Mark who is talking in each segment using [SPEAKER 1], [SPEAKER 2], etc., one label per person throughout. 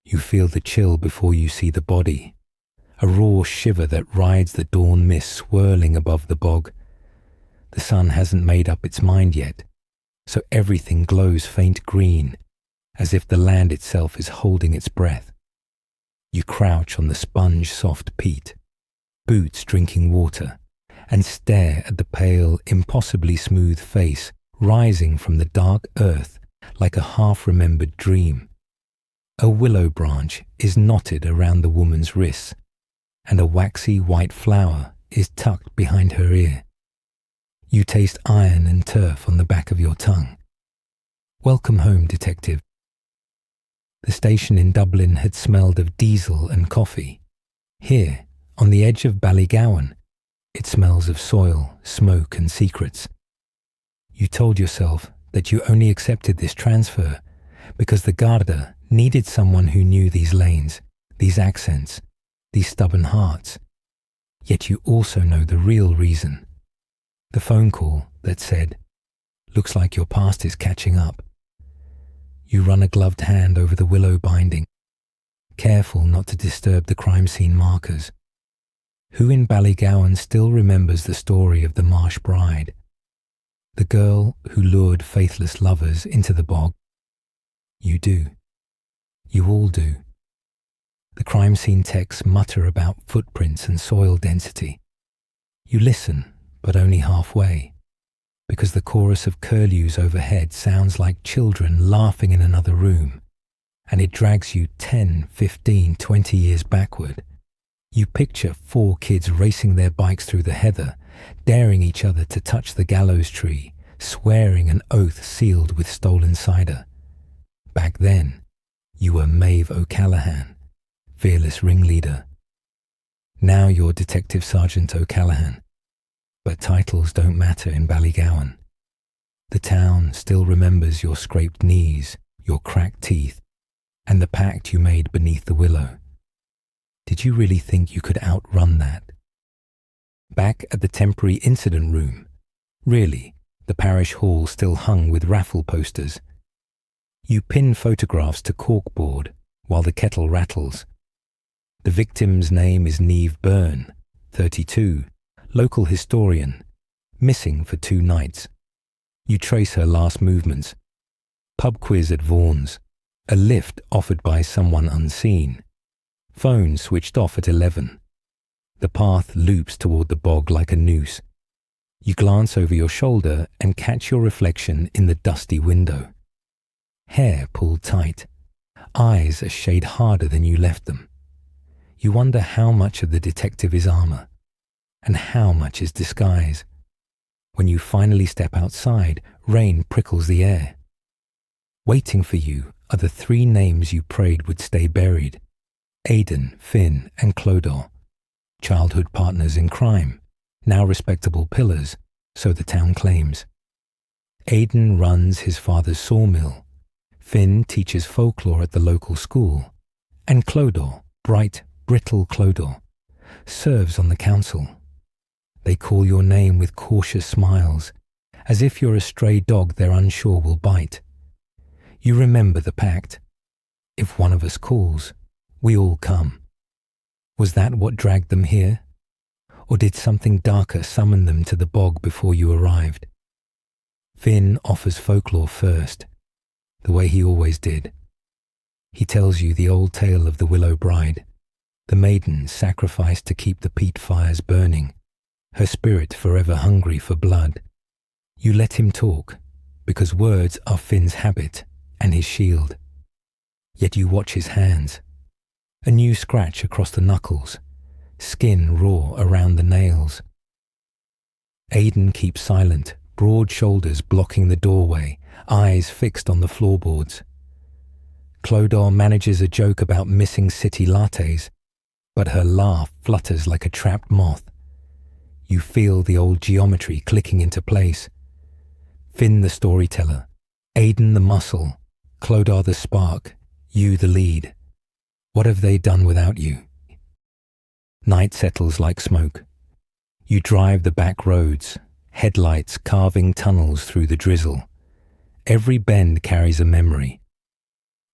[SPEAKER 1] You feel the chill before you see the body, a raw shiver that rides the dawn mist swirling above the bog. The sun hasn't made up its mind yet, so everything glows faint green, as if the land itself is holding its breath. You crouch on the sponge-soft peat, boots drinking water, and stare at the pale, impossibly smooth face rising from the dark earth like a half-remembered dream. A willow branch is knotted around the woman's wrists, and a waxy white flower is tucked behind her ear. You taste iron and turf on the back of your tongue. Welcome home, detective. The station in Dublin had smelled of diesel and coffee. Here, on the edge of Ballygowan, it smells of soil, smoke and secrets. You told yourself that you only accepted this transfer because the Garda needed someone who knew these lanes, these accents, these stubborn hearts. Yet you also know the real reason. The phone call that said, "Looks like your past is catching up." You run a gloved hand over the willow binding, careful not to disturb the crime scene markers. Who in Ballygowan still remembers the story of the Marsh Bride? The girl who lured faithless lovers into the bog? You do. You all do. The crime scene texts mutter about footprints and soil density. You listen, but only halfway, because the chorus of curlews overhead sounds like children laughing in another room, and it drags you 10, 15, 20 years backward. You picture 4 kids racing their bikes through the heather, daring each other to touch the gallows tree, swearing an oath sealed with stolen cider. Back then, you were Maeve O'Callaghan, fearless ringleader. Now you're Detective Sergeant O'Callaghan. But titles don't matter in Ballygowan. The town still remembers your scraped knees, your cracked teeth, and the pact you made beneath the willow. Did you really think you could outrun that? Back at the temporary incident room, really, the parish hall still hung with raffle posters. You pin photographs to corkboard while the kettle rattles. The victim's name is Niamh Byrne, 32, local historian, missing for 2 nights. You trace her last movements. Pub quiz at Vaughan's, a lift offered by someone unseen. Phone switched off at 11. The path loops toward the bog like a noose. You glance over your shoulder and catch your reflection in the dusty window. Hair pulled tight, eyes a shade harder than you left them. You wonder how much of the detective is armor, and how much is disguise. When you finally step outside, rain prickles the air. Waiting for you are the 3 names you prayed would stay buried: Aidan, Finn, and Clodagh, childhood partners in crime, now respectable pillars, so the town claims. Aidan runs his father's sawmill, Finn teaches folklore at the local school, and Clodagh, bright, brittle Clodagh, serves on the council. They call your name with cautious smiles, as if you're a stray dog they're unsure will bite. You remember the pact. If one of us calls, we all come. Was that what dragged them here? Or did something darker summon them to the bog before you arrived? Finn offers folklore first, the way he always did. He tells you the old tale of the Willow Bride, the maiden sacrificed to keep the peat fires burning, her spirit forever hungry for blood. You let him talk, because words are Finn's habit and his shield. Yet you watch his hands. A new scratch across the knuckles, skin raw around the nails. Aidan keeps silent, broad shoulders blocking the doorway, eyes fixed on the floorboards. Clodagh manages a joke about missing city lattes, but her laugh flutters like a trapped moth. You feel the old geometry clicking into place. Finn the storyteller, Aidan the muscle, Clodagh the spark, you the lead. What have they done without you? Night settles like smoke. You drive the back roads, headlights carving tunnels through the drizzle. Every bend carries a memory.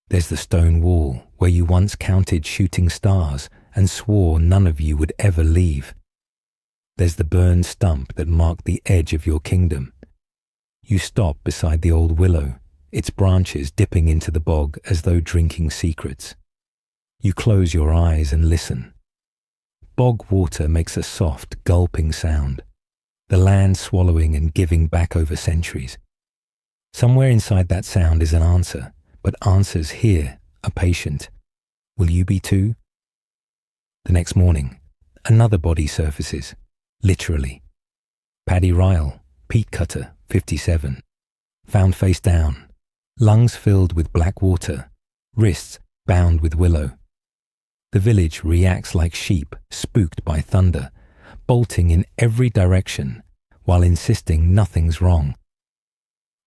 [SPEAKER 1] There's the stone wall where you once counted shooting stars and swore none of you would ever leave. There's the burned stump that marked the edge of your kingdom. You stop beside the old willow, its branches dipping into the bog as though drinking secrets. You close your eyes and listen. Bog water makes a soft, gulping sound, the land swallowing and giving back over centuries. Somewhere inside that sound is an answer, but answers here are patient. Will you be too? The next morning, another body surfaces, literally. Paddy Ryle, peat cutter, 57, found face down, lungs filled with black water, wrists bound with willow. The village reacts like sheep spooked by thunder, bolting in every direction while insisting nothing's wrong.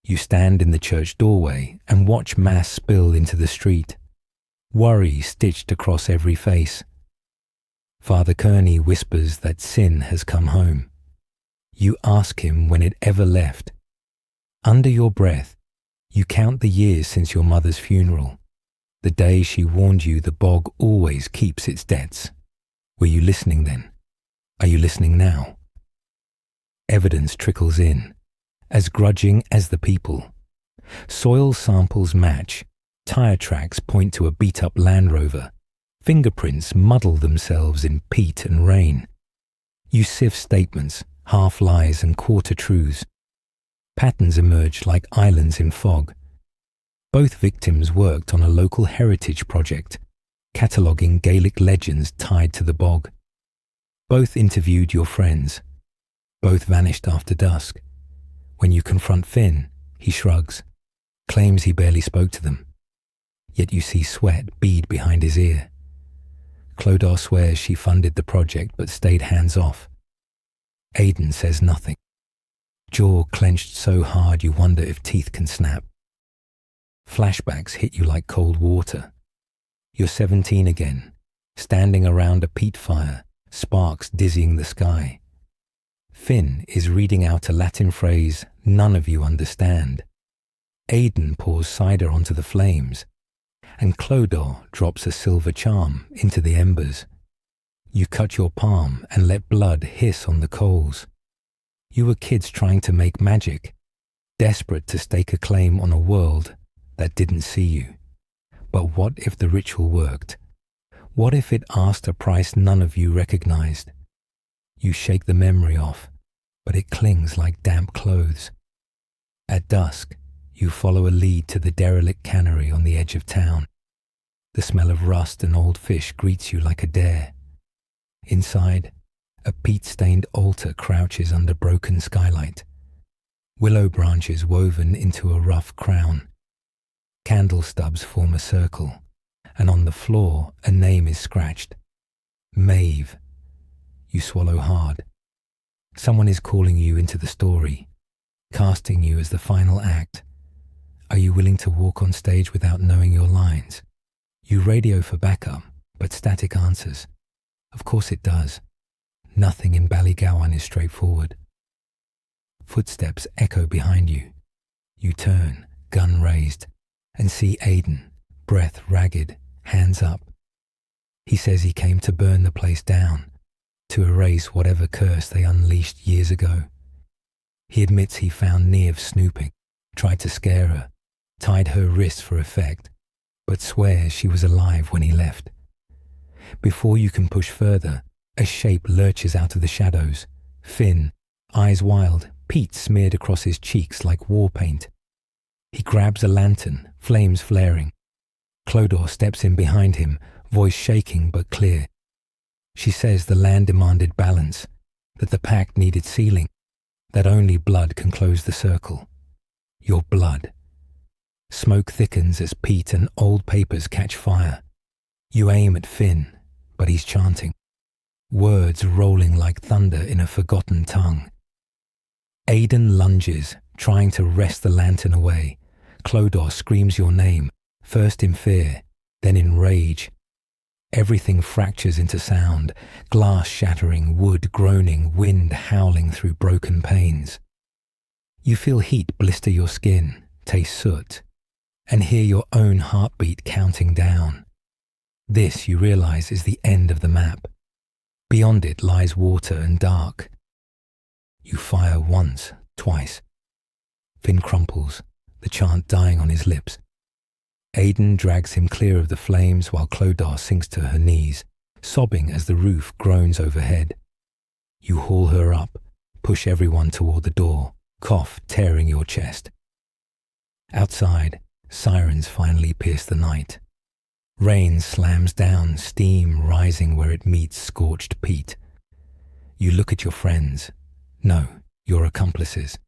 [SPEAKER 1] You stand in the church doorway and watch mass spill into the street, worry stitched across every face. Father Kearney whispers that sin has come home. You ask him when it ever left. Under your breath, you count the years since your mother's funeral, the day she warned you the bog always keeps its debts. Were you listening then? Are you listening now? Evidence trickles in, as grudging as the people. Soil samples match, tire tracks point to a beat-up Land Rover, fingerprints muddle themselves in peat and rain. You sift statements, half-lies and quarter-truths. Patterns emerge like islands in fog. Both victims worked on a local heritage project, cataloguing Gaelic legends tied to the bog. Both interviewed your friends. Both vanished after dusk. When you confront Finn, he shrugs, claims he barely spoke to them. Yet you see sweat bead behind his ear. Clodagh swears she funded the project but stayed hands-off. Aidan says nothing. Jaw clenched so hard you wonder if teeth can snap. Flashbacks hit you like cold water. You're 17 again, standing around a peat fire, sparks dizzying the sky. Finn is reading out a Latin phrase none of you understand. Aidan pours cider onto the flames, and Clodagh drops a silver charm into the embers. You cut your palm and let blood hiss on the coals. You were kids trying to make magic, desperate to stake a claim on a world that didn't see you. But what if the ritual worked? What if it asked a price none of you recognized? You shake the memory off, but it clings like damp clothes. At dusk, you follow a lead to the derelict cannery on the edge of town. The smell of rust and old fish greets you like a dare. Inside, a peat-stained altar crouches under broken skylight. Willow branches woven into a rough crown. Candle stubs form a circle, and on the floor a name is scratched. Maeve. You swallow hard. Someone is calling you into the story, casting you as the final act. Are you willing to walk on stage without knowing your lines? You radio for backup, but static answers. Of course it does. Nothing in Ballygowan is straightforward. Footsteps echo behind you. You turn, gun raised, and see Aidan, breath ragged, hands up. He says he came to burn the place down, to erase whatever curse they unleashed years ago. He admits he found Niamh snooping, tried to scare her, tied her wrists for effect, but swears she was alive when he left. Before you can push further, a shape lurches out of the shadows. Finn, eyes wild, peat smeared across his cheeks like war paint. He grabs a lantern, flames flaring. Clodagh steps in behind him, voice shaking but clear. She says the land demanded balance, that the pact needed sealing, that only blood can close the circle. Your blood. Smoke thickens as peat and old papers catch fire. You aim at Finn, but he's chanting. Words rolling like thunder in a forgotten tongue. Aidan lunges, trying to wrest the lantern away. Clodagh screams your name, first in fear, then in rage. Everything fractures into sound, glass shattering, wood groaning, wind howling through broken panes. You feel heat blister your skin, taste soot. and hear your own heartbeat counting down. This, you realize, is the end of the map. Beyond it lies water and dark. You fire once, twice. Finn crumples, the chant dying on his lips. Aidan drags him clear of the flames while Clodagh sinks to her knees, sobbing as the roof groans overhead. You haul her up, push everyone toward the door, cough tearing your chest. Outside, sirens finally pierce the night. Rain slams down, steam rising where it meets scorched peat. You look at your friends, no, your accomplices,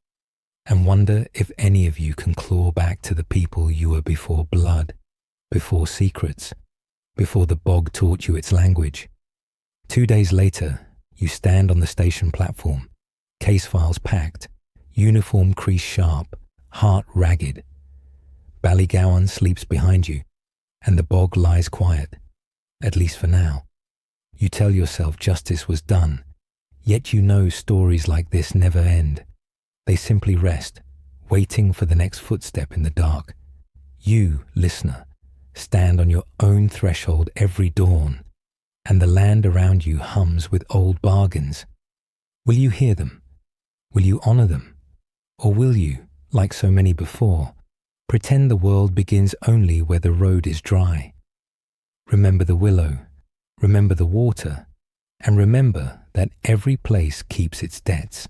[SPEAKER 1] and wonder if any of you can claw back to the people you were before blood, before secrets, before the bog taught you its language. 2 days later, you stand on the station platform, case files packed, uniform crease sharp, heart ragged. Ballygowan sleeps behind you, and the bog lies quiet, at least for now. You tell yourself justice was done, yet you know stories like this never end. They simply rest, waiting for the next footstep in the dark. You, listener, stand on your own threshold every dawn, and the land around you hums with old bargains. Will you hear them? Will you honor them? Or will you, like so many before, pretend the world begins only where the road is dry? Remember the willow, remember the water, and remember that every place keeps its debts.